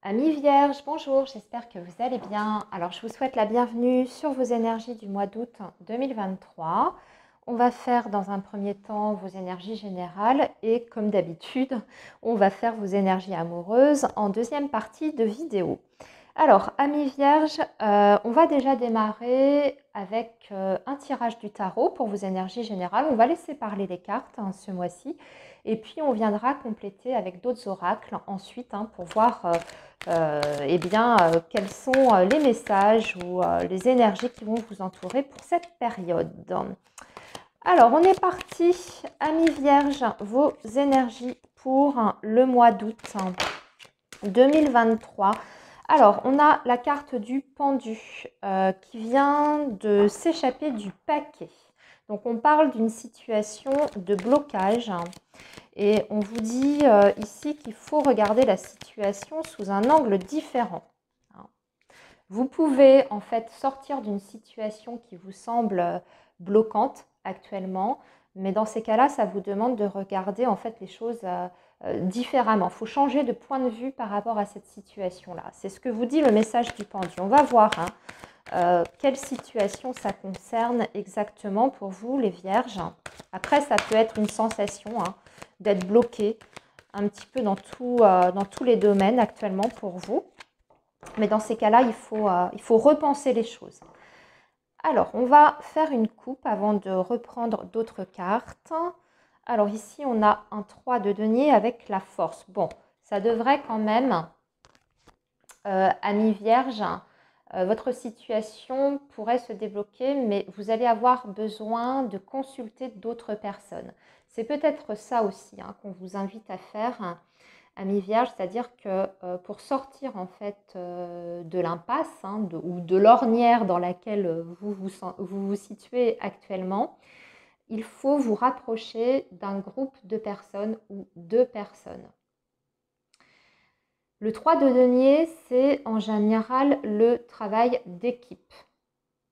Amis Vierge, bonjour, j'espère que vous allez bien. Alors, je vous souhaite la bienvenue sur vos énergies du mois d'août 2023. On va faire dans un premier temps vos énergies générales et comme d'habitude, on va faire vos énergies amoureuses en deuxième partie de vidéo. Alors, amis Vierges, on va déjà démarrer avec un tirage du tarot pour vos énergies générales. On va laisser parler les cartes ce mois-ci et puis on viendra compléter avec d'autres oracles ensuite pour voir quels sont les messages ou les énergies qui vont vous entourer pour cette période. Alors, on est parti, amis Vierges, vos énergies pour le mois d'août 2023. Alors, on a la carte du pendu qui vient de s'échapper du paquet. Donc, on parle d'une situation de blocage et on vous dit ici qu'il faut regarder la situation sous un angle différent. Vous pouvez en fait sortir d'une situation qui vous semble bloquante actuellement, mais dans ces cas-là, ça vous demande de regarder en fait les choses différemment. Il faut changer de point de vue par rapport à cette situation-là. C'est ce que vous dit le message du pendu. On va voir quelle situation ça concerne exactement pour vous, les vierges. Après, ça peut être une sensation d'être bloqué un petit peu dans tous les domaines actuellement pour vous. Mais dans ces cas-là, il faut repenser les choses. Alors, on va faire une coupe avant de reprendre d'autres cartes. Alors ici, on a un 3 de denier avec la force. Bon, ça devrait quand même, amis vierges, votre situation pourrait se débloquer, mais vous allez avoir besoin de consulter d'autres personnes. C'est peut-être ça aussi qu'on vous invite à faire, amis vierges, c'est-à-dire que pour sortir en fait de l'impasse ou de l'ornière dans laquelle vous situez actuellement, il faut vous rapprocher d'un groupe de personnes ou deux personnes. Le 3 de denier, c'est en général le travail d'équipe.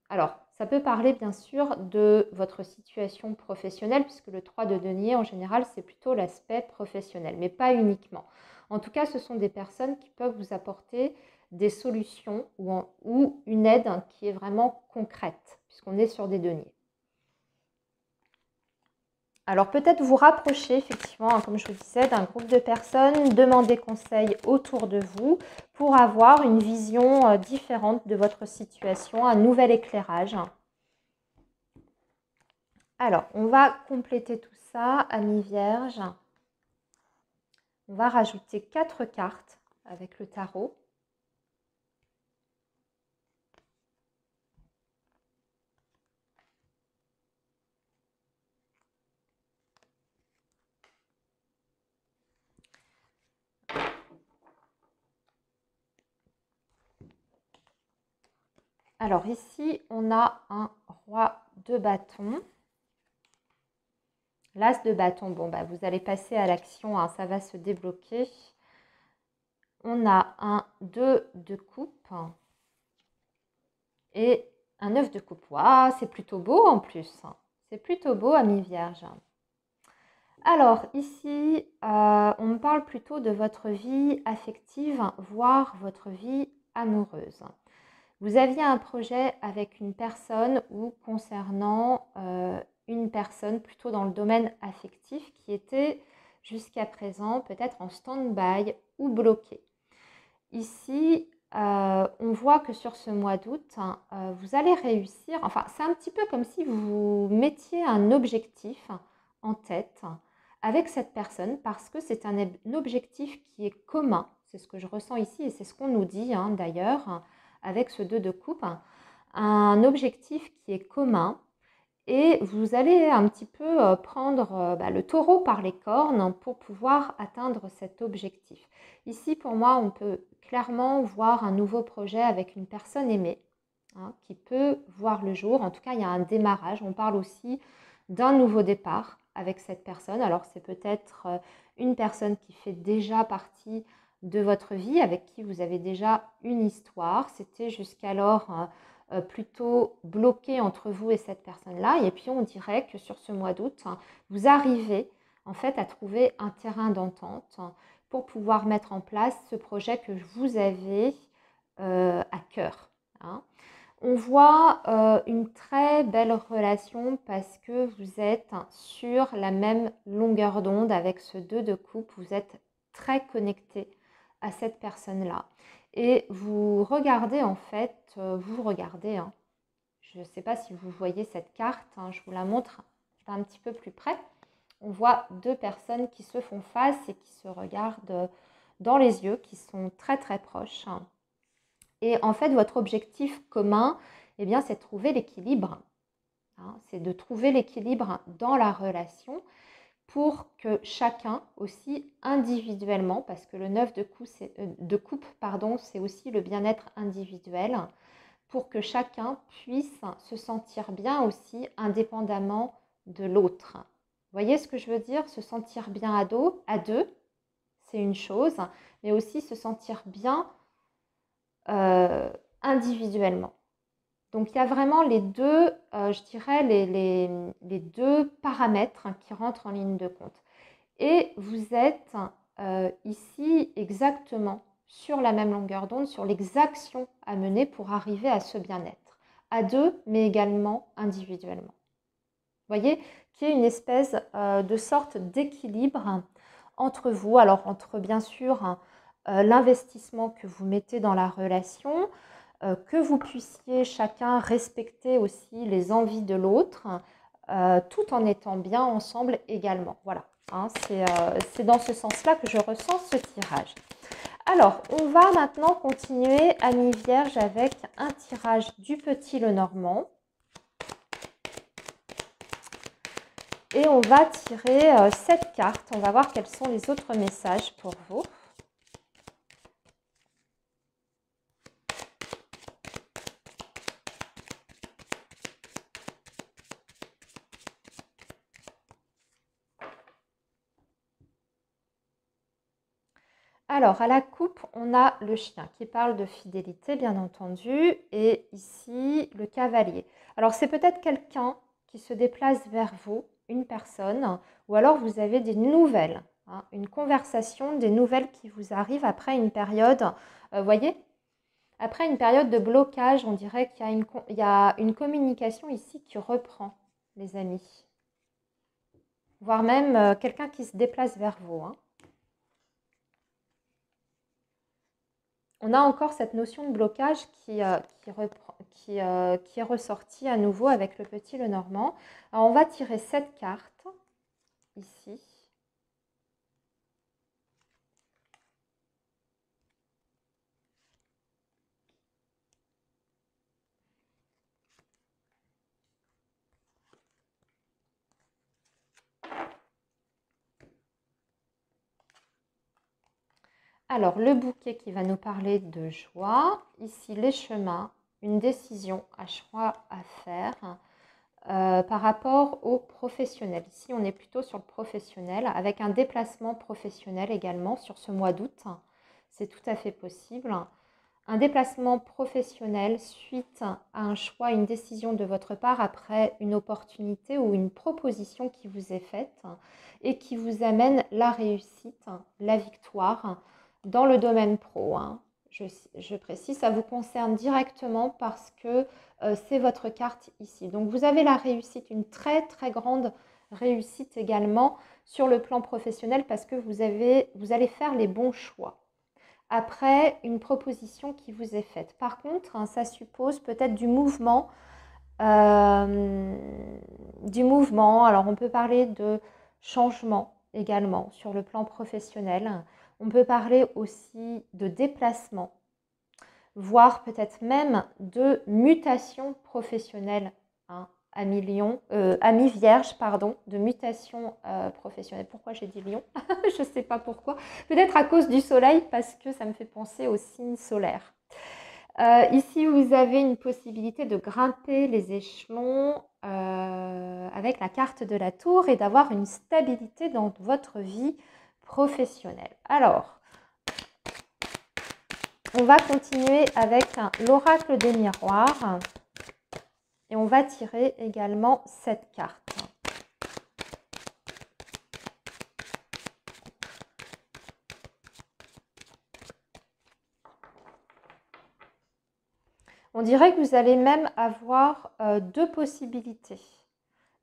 Alors, ça peut parler bien sûr de votre situation professionnelle, puisque le 3 de denier, en général, c'est plutôt l'aspect professionnel, mais pas uniquement. En tout cas, ce sont des personnes qui peuvent vous apporter des solutions ou une aide qui est vraiment concrète, puisqu'on est sur des deniers. Alors peut-être vous rapprocher effectivement, comme je vous disais, d'un groupe de personnes, demander conseil autour de vous pour avoir une vision différente de votre situation, un nouvel éclairage. Alors, on va compléter tout ça, amis vierges. On va rajouter 4 cartes avec le tarot. Alors ici, on a un roi de bâton. L'as de bâton, bon, vous allez passer à l'action, ça va se débloquer. On a un 2 de coupe et un 9 de coupe. Waouh, c'est plutôt beau en plus. C'est plutôt beau, amis vierges. Alors ici, on me parle plutôt de votre vie affective, voire votre vie amoureuse. Vous aviez un projet avec une personne ou concernant une personne plutôt dans le domaine affectif qui était jusqu'à présent peut-être en stand-by ou bloqué. Ici, on voit que sur ce mois d'août, vous allez réussir, enfin c'est un petit peu comme si vous mettiez un objectif en tête avec cette personne parce que c'est un objectif qui est commun, c'est ce que je ressens ici et c'est ce qu'on nous dit d'ailleurs avec ce 2 de coupe, un objectif qui est commun et vous allez un petit peu prendre le taureau par les cornes pour pouvoir atteindre cet objectif. Ici, pour moi, on peut clairement voir un nouveau projet avec une personne aimée qui peut voir le jour. En tout cas, il y a un démarrage. On parle aussi d'un nouveau départ avec cette personne. Alors, c'est peut-être une personne qui fait déjà partie de votre vie, avec qui vous avez déjà une histoire. C'était jusqu'alors plutôt bloqué entre vous et cette personne-là. Et puis, on dirait que sur ce mois d'août, vous arrivez en fait à trouver un terrain d'entente, pour pouvoir mettre en place ce projet que vous avez à cœur. Hein. On voit une très belle relation parce que vous êtes sur la même longueur d'onde avec ce 2 de coupe. Vous êtes très connecté à cette personne-là. Et vous regardez en fait, vous regardez, hein, je ne sais pas si vous voyez cette carte, hein, je vous la montre un petit peu plus près. On voit deux personnes qui se font face et qui se regardent dans les yeux, qui sont très très proches. Et en fait, votre objectif commun, eh bien, c'est de trouver l'équilibre. Hein, c'est de trouver l'équilibre dans la relation pour que chacun aussi individuellement, parce que le 9 de coupe, c'est aussi le bien-être individuel, pour que chacun puisse se sentir bien aussi indépendamment de l'autre. Vous voyez ce que je veux dire? Se sentir bien à deux, c'est une chose, mais aussi se sentir bien individuellement. Donc, il y a vraiment les deux, je dirais, les deux paramètres qui rentrent en ligne de compte. Et vous êtes ici exactement sur la même longueur d'onde, sur l'exaction à mener pour arriver à ce bien-être, à deux, mais également individuellement. Vous voyez, qu'il y ait une espèce de sorte d'équilibre entre vous, alors entre bien sûr l'investissement que vous mettez dans la relation, que vous puissiez chacun respecter aussi les envies de l'autre, tout en étant bien ensemble également. Voilà, hein, c'est dans ce sens-là que je ressens ce tirage. Alors, on va maintenant continuer, Amis Vierges, avec un tirage du Petit Lenormand. Et on va tirer cette carte. On va voir quels sont les autres messages pour vous. Alors, à la coupe, on a le chien qui parle de fidélité, bien entendu, et ici, le cavalier. Alors, c'est peut-être quelqu'un qui se déplace vers vous, une personne, ou alors vous avez des nouvelles, hein, une conversation, des nouvelles qui vous arrivent après une période, voyez, après une période de blocage, on dirait qu'il y a une communication ici qui reprend, les amis. Voire même quelqu'un qui se déplace vers vous, hein. On a encore cette notion de blocage qui est ressortie à nouveau avec le Petit Lenormand. Alors, on va tirer cette carte, ici. Alors, le bouquet qui va nous parler de joie. Ici, les chemins, une décision, un choix à faire. Par rapport au professionnel. Ici, on est plutôt sur le professionnel, avec un déplacement professionnel également sur ce mois d'août. C'est tout à fait possible. Un déplacement professionnel suite à un choix, une décision de votre part après une opportunité ou une proposition qui vous est faite et qui vous amène la réussite, la victoire dans le domaine pro. Hein. Je précise, ça vous concerne directement parce que c'est votre carte ici. Donc, vous avez la réussite, une très, très grande réussite également sur le plan professionnel parce que vous allez faire les bons choix après une proposition qui vous est faite. Par contre, hein, ça suppose peut-être du mouvement. Alors, on peut parler de changement également sur le plan professionnel. On peut parler aussi de déplacement, voire peut-être même de mutation professionnelle, hein, amis Vierge, pardon, de mutation professionnelle. Pourquoi j'ai dit Lion? Je ne sais pas pourquoi. Peut-être à cause du soleil, parce que ça me fait penser au signe solaire. Ici, vous avez une possibilité de grimper les échelons avec la carte de la tour et d'avoir une stabilité dans votre vie professionnelle. Alors, on va continuer avec l'oracle des miroirs et on va tirer également cette carte. On dirait que vous allez même avoir deux possibilités.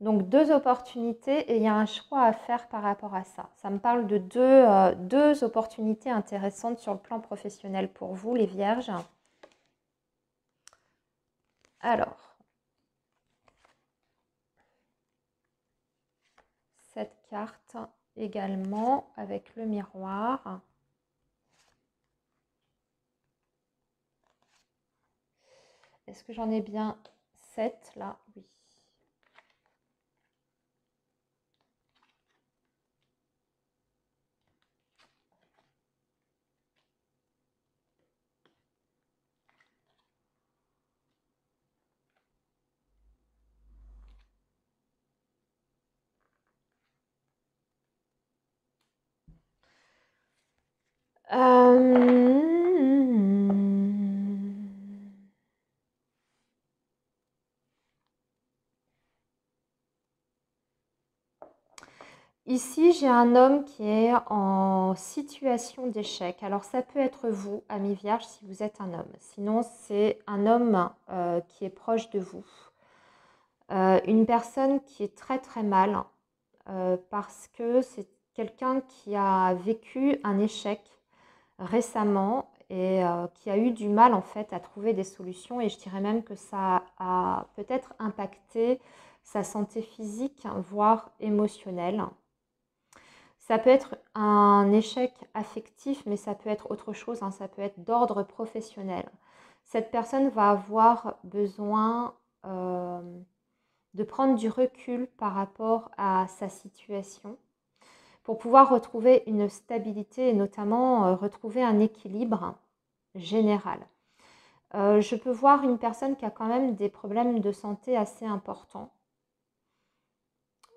Donc, deux opportunités et il y a un choix à faire par rapport à ça. Ça me parle de deux opportunités intéressantes sur le plan professionnel pour vous, les vierges. Alors, cette carte également avec le miroir. Est-ce que j'en ai bien 7 là? Oui. Ici, j'ai un homme qui est en situation d'échec. Alors, ça peut être vous, ami vierge, si vous êtes un homme. Sinon, c'est un homme qui est proche de vous. Une personne qui est très très mal parce que c'est quelqu'un qui a vécu un échec récemment et qui a eu du mal en fait à trouver des solutions, et je dirais même que ça a peut-être impacté sa santé physique, voire émotionnelle. Ça peut être un échec affectif, mais ça peut être autre chose, hein, ça peut être d'ordre professionnel. Cette personne va avoir besoin de prendre du recul par rapport à sa situation pour pouvoir retrouver une stabilité et notamment retrouver un équilibre général. Je peux voir une personne qui a quand même des problèmes de santé assez importants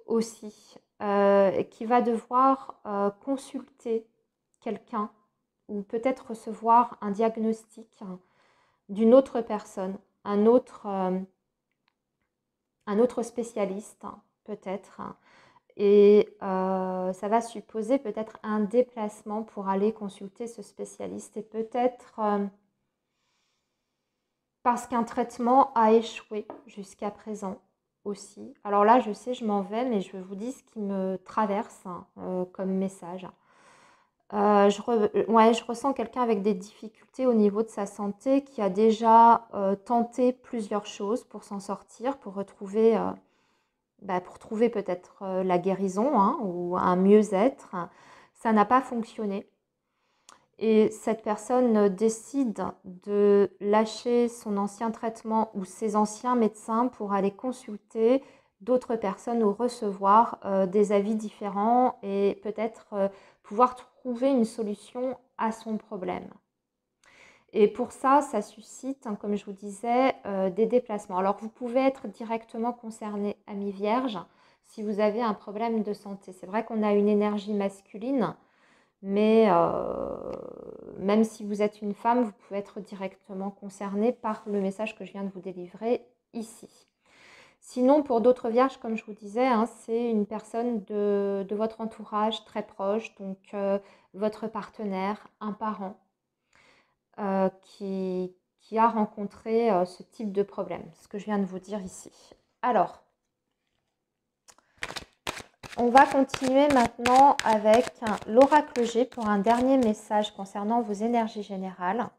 aussi, qui va devoir consulter quelqu'un ou peut-être recevoir un diagnostic d'une autre personne, un autre spécialiste peut-être. Et ça va supposer peut-être un déplacement pour aller consulter ce spécialiste et peut-être parce qu'un traitement a échoué jusqu'à présent aussi. Alors là, je sais, je m'en vais, mais je vous dis ce qui me traverse comme message. Je ressens quelqu'un avec des difficultés au niveau de sa santé qui a déjà tenté plusieurs choses pour s'en sortir, pour retrouver, pour trouver peut-être la guérison hein, ou un mieux-être. Ça n'a pas fonctionné. Et cette personne décide de lâcher son ancien traitement ou ses anciens médecins pour aller consulter d'autres personnes ou recevoir des avis différents et peut-être pouvoir trouver une solution à son problème. Et pour ça, ça suscite, hein, comme je vous disais, des déplacements. Alors, vous pouvez être directement concerné, ami vierge, si vous avez un problème de santé. C'est vrai qu'on a une énergie masculine, mais même si vous êtes une femme, vous pouvez être directement concerné par le message que je viens de vous délivrer ici. Sinon, pour d'autres vierges, comme je vous disais, hein, c'est une personne de votre entourage très proche, donc votre partenaire, un parent, qui a rencontré ce type de problème, ce que je viens de vous dire ici. Alors, on va continuer maintenant avec l'oracle G pour un dernier message concernant vos énergies générales.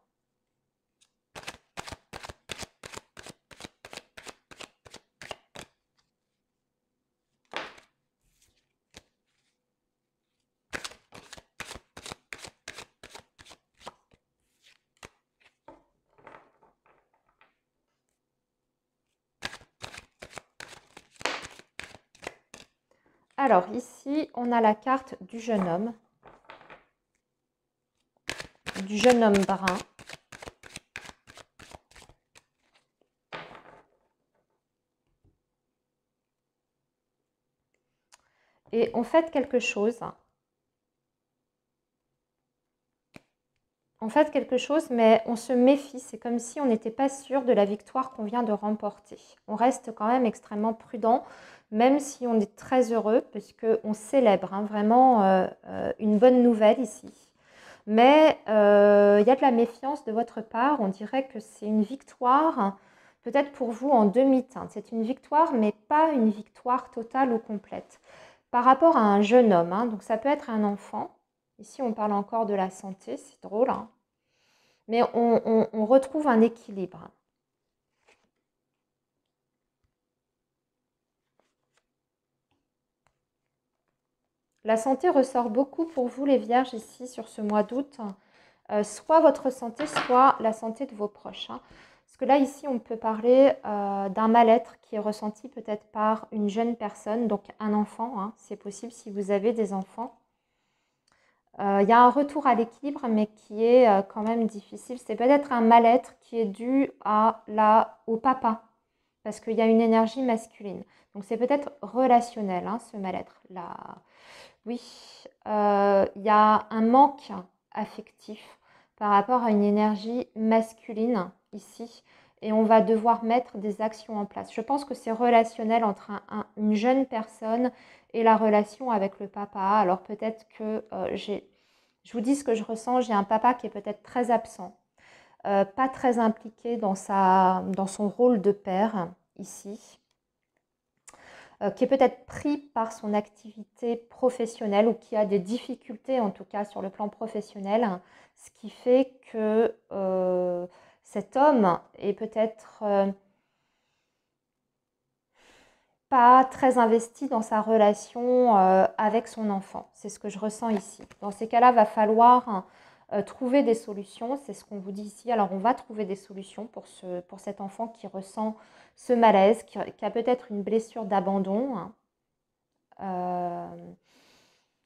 Alors ici, on a la carte du jeune homme brun. Et on fait quelque chose. On fait quelque chose, mais on se méfie. C'est comme si on n'était pas sûr de la victoire qu'on vient de remporter. On reste quand même extrêmement prudent, même si on est très heureux, parce qu'on célèbre hein, vraiment une bonne nouvelle ici. Mais il y a de la méfiance de votre part. On dirait que c'est une victoire, peut-être pour vous en demi-teinte. C'est une victoire, mais pas une victoire totale ou complète. Par rapport à un jeune homme, hein, donc ça peut être un enfant. Ici, on parle encore de la santé, c'est drôle, hein. Mais on retrouve un équilibre. La santé ressort beaucoup pour vous, les vierges, ici, sur ce mois d'août. Soit votre santé, soit la santé de vos proches, hein. Parce que là, ici, on peut parler d'un mal-être qui est ressenti peut-être par une jeune personne, donc un enfant, hein. C'est possible si vous avez des enfants. Il y a un retour à l'équilibre, mais qui est quand même difficile. C'est peut-être un mal-être qui est dû au papa, parce qu'il y a une énergie masculine. Donc c'est peut-être relationnel, hein, ce mal-être. Là, oui, il y a un manque affectif par rapport à une énergie masculine ici, et on va devoir mettre des actions en place. Je pense que c'est relationnel entre une jeune personne et la relation avec le papa. Alors peut-être que je vous dis ce que je ressens, j'ai un papa qui est peut-être très absent, pas très impliqué dans son rôle de père ici, qui est peut-être pris par son activité professionnelle ou qui a des difficultés en tout cas sur le plan professionnel, hein, ce qui fait que cet homme est peut-être pas très investi dans sa relation avec son enfant. C'est ce que je ressens ici. Dans ces cas-là, va falloir trouver des solutions. C'est ce qu'on vous dit ici. Alors, on va trouver des solutions pour cet enfant qui ressent ce malaise, qui a peut-être une blessure d'abandon, hein,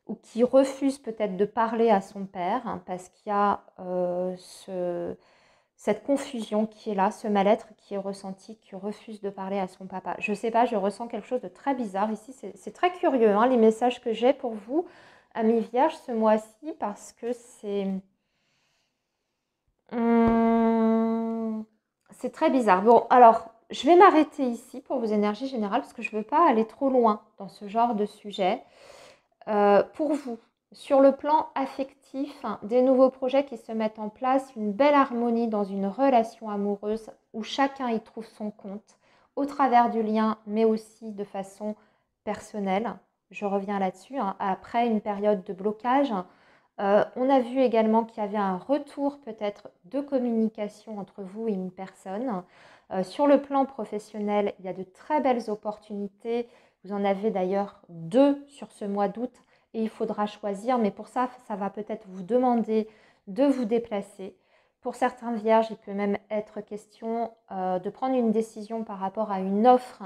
ou qui refuse peut-être de parler à son père, hein, parce qu'il y a cette confusion qui est là, ce mal-être qui est ressenti, qui refuse de parler à son papa. Je ne sais pas, je ressens quelque chose de très bizarre ici. C'est très curieux, hein, les messages que j'ai pour vous, amis vierges, ce mois-ci, parce que c'est très bizarre. Bon, alors, je vais m'arrêter ici pour vos énergies générales, parce que je ne veux pas aller trop loin dans ce genre de sujet. Pour vous, sur le plan affectif, hein, des nouveaux projets qui se mettent en place, une belle harmonie dans une relation amoureuse où chacun y trouve son compte, au travers du lien, mais aussi de façon personnelle. Je reviens là-dessus, hein, après une période de blocage. On a vu également qu'il y avait un retour peut-être de communication entre vous et une personne. Sur le plan professionnel, il y a de très belles opportunités. Vous en avez d'ailleurs 2 sur ce mois d'août et il faudra choisir. Mais pour ça, ça va peut-être vous demander de vous déplacer. Pour certains vierges, il peut même être question de prendre une décision par rapport à une offre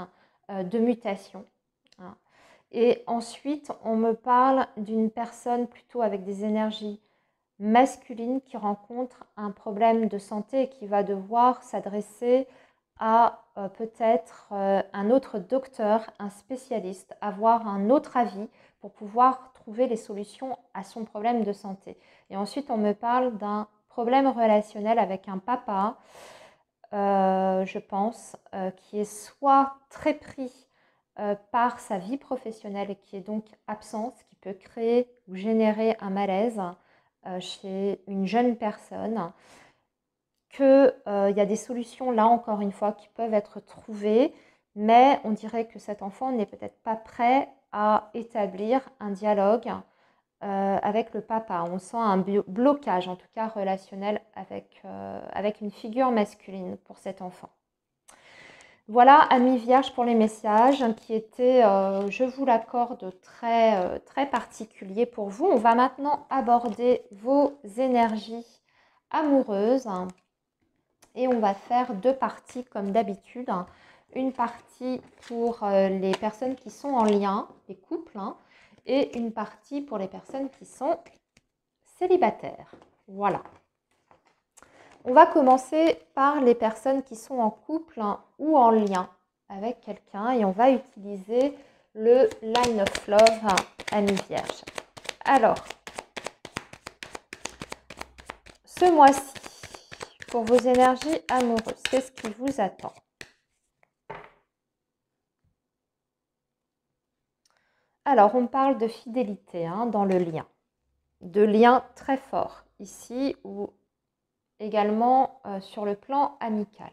de mutation, hein. Et ensuite, on me parle d'une personne plutôt avec des énergies masculines qui rencontre un problème de santé et qui va devoir s'adresser à peut-être un autre docteur, un spécialiste, avoir un autre avis pour pouvoir trouver les solutions à son problème de santé. Et ensuite, on me parle d'un problème relationnel avec un papa, je pense, qui est soit très pris par sa vie professionnelle et qui est donc absent, ce qui peut créer ou générer un malaise chez une jeune personne, qu'il y a des solutions là encore une fois qui peuvent être trouvées, mais on dirait que cet enfant n'est peut-être pas prêt à établir un dialogue avec le papa. On sent un blocage en tout cas relationnel avec une figure masculine pour cet enfant. Voilà, amis vierges, pour les messages qui étaient, je vous l'accorde, très, très particuliers pour vous. On va maintenant aborder vos énergies amoureuses et on va faire 2 parties comme d'habitude. Une partie pour les personnes qui sont en lien, les couples, hein, et une partie pour les personnes qui sont célibataires. Voilà. On va commencer par les personnes qui sont en couple, hein, ou en lien avec quelqu'un et on va utiliser le Line of Love, hein, amis vierges. Alors, ce mois-ci, pour vos énergies amoureuses, qu'est-ce qui vous attend? Alors, on parle de fidélité, hein, dans le lien, de liens très forts ici ou également sur le plan amical.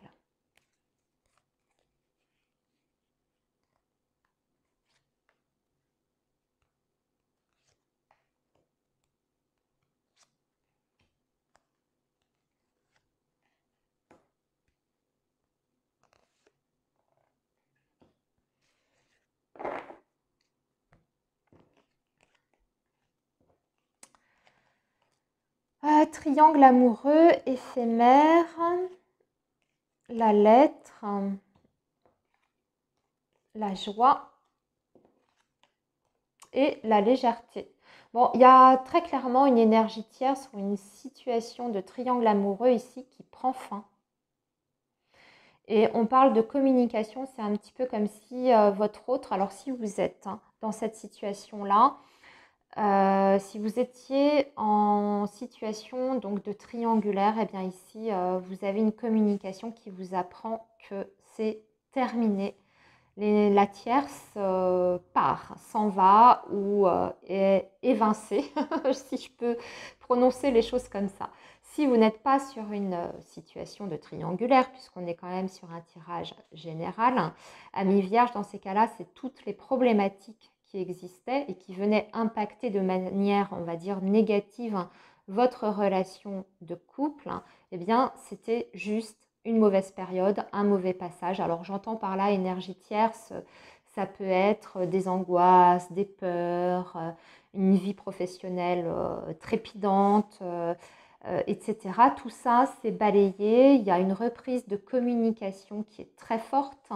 Triangle amoureux, éphémère, la lettre, la joie et la légèreté. Bon, il y a très clairement une énergie tierce ou une situation de triangle amoureux ici qui prend fin. Et on parle de communication, c'est un petit peu comme si votre autre, alors si vous êtes dans cette situation-là, si vous étiez en situation donc de triangulaire, et bien ici, vous avez une communication qui vous apprend que c'est terminé. La tierce part, s'en va ou est évincée, si je peux prononcer les choses comme ça. Si vous n'êtes pas sur une situation de triangulaire, puisqu'on est quand même sur un tirage général, Amis Vierge, dans ces cas-là, c'est toutes les problématiques qui existaient et qui venaient impacter de manière, on va dire, négative votre relation de couple, eh bien, c'était juste une mauvaise période, un mauvais passage. Alors j'entends par là énergie tierce, ça peut être des angoisses, des peurs, une vie professionnelle trépidante, etc. Tout ça, c'est balayé. Il y a une reprise de communication qui est très forte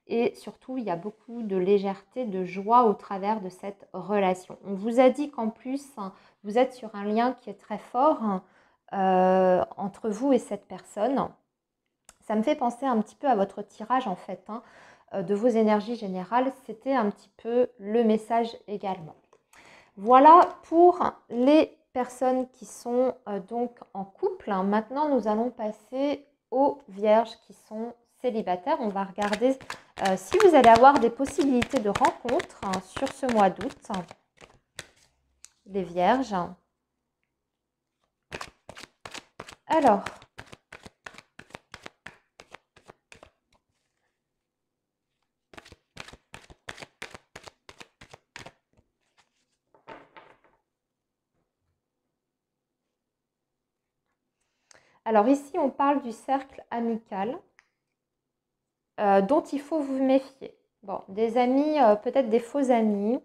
et surtout, il y a beaucoup de légèreté, de joie au travers de cette relation. On vous a dit qu'en plus, vous êtes sur un lien qui est très fort entre vous et cette personne. Ça me fait penser un petit peu à votre tirage en fait, de vos énergies générales. C'était un petit peu le message également. Voilà pour les personnes qui sont donc en couple. Maintenant, nous allons passer aux vierges qui sont célibataires. On va regarder si vous allez avoir des possibilités de rencontres sur ce mois d'août. Les vierges. Alors, ici, on parle du cercle amical dont il faut vous méfier. Bon, des amis, peut-être des faux amis.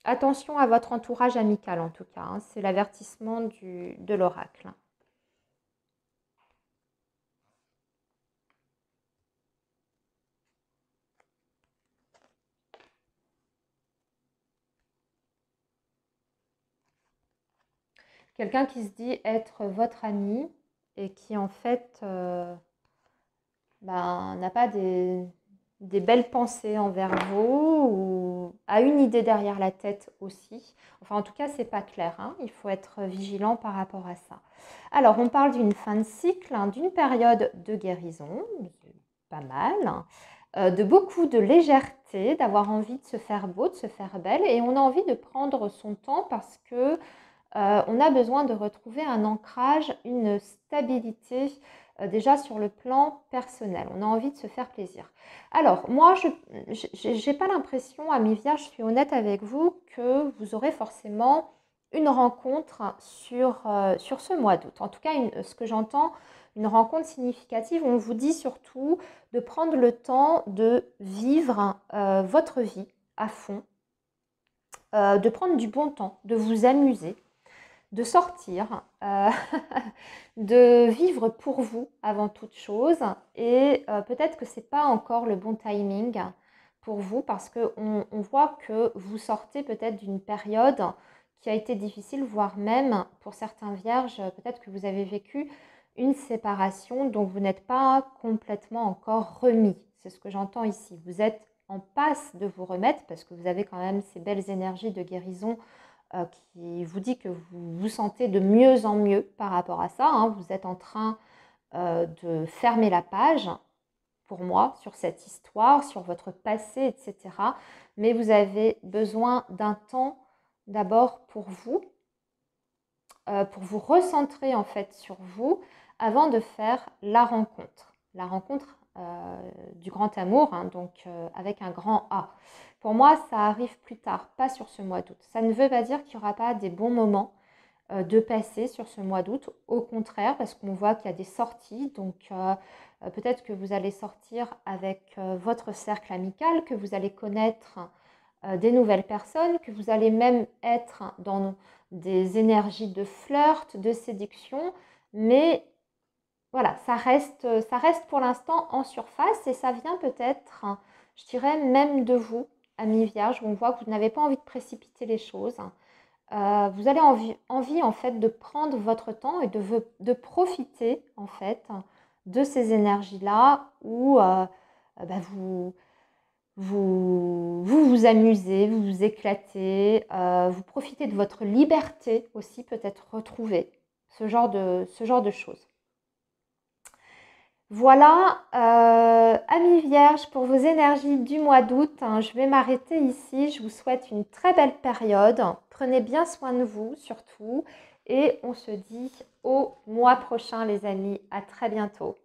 Attention à votre entourage amical en tout cas, c'est l'avertissement de l'oracle. Quelqu'un qui se dit être votre ami et qui en fait n'a pas des belles pensées envers vous ou a une idée derrière la tête aussi. Enfin, en tout cas, c'est pas clair. Il faut être vigilant par rapport à ça. Alors, on parle d'une fin de cycle, d'une période de guérison, pas mal, de beaucoup de légèreté, d'avoir envie de se faire beau, de se faire belle, et on a envie de prendre son temps parce que on a besoin de retrouver un ancrage, une stabilité déjà sur le plan personnel. On a envie de se faire plaisir. Alors, moi, je n'ai pas l'impression, amis vierges, je suis honnête avec vous, que vous aurez forcément une rencontre sur ce mois d'août. En tout cas, ce que j'entends, une rencontre significative. On vous dit surtout de prendre le temps de vivre votre vie à fond, de prendre du bon temps, de vous amuser, de sortir, de vivre pour vous avant toute chose. Et peut-être que ce n'est pas encore le bon timing pour vous parce qu'on voit que vous sortez peut-être d'une période qui a été difficile, voire même pour certains vierges, peut-être que vous avez vécu une séparation dont vous n'êtes pas complètement encore remis. C'est ce que j'entends ici. Vous êtes en passe de vous remettre parce que vous avez quand même ces belles énergies de guérison qui vous dit que vous vous sentez de mieux en mieux par rapport à ça. Vous êtes en train de fermer la page, pour moi, sur cette histoire, sur votre passé, etc. Mais vous avez besoin d'un temps d'abord pour vous recentrer en fait sur vous avant de faire la rencontre. La rencontre du grand amour, hein, donc avec un grand A. Pour moi, ça arrive plus tard, pas sur ce mois d'août. Ça ne veut pas dire qu'il n'y aura pas des bons moments de passer sur ce mois d'août. Au contraire, parce qu'on voit qu'il y a des sorties, donc peut-être que vous allez sortir avec votre cercle amical, que vous allez connaître des nouvelles personnes, que vous allez même être dans des énergies de flirt, de séduction, mais voilà, ça reste pour l'instant en surface et ça vient peut-être, je dirais, même de vous, amis vierges, où on voit que vous n'avez pas envie de précipiter les choses. Vous avez envie en fait de prendre votre temps et de profiter en fait de ces énergies-là où vous amusez, vous vous éclatez, vous profitez de votre liberté aussi peut-être retrouvée, ce genre de choses. Voilà, amis vierges, pour vos énergies du mois d'août, hein, je vais m'arrêter ici. Je vous souhaite une très belle période. Prenez bien soin de vous surtout. Et on se dit au mois prochain, les amis. À très bientôt.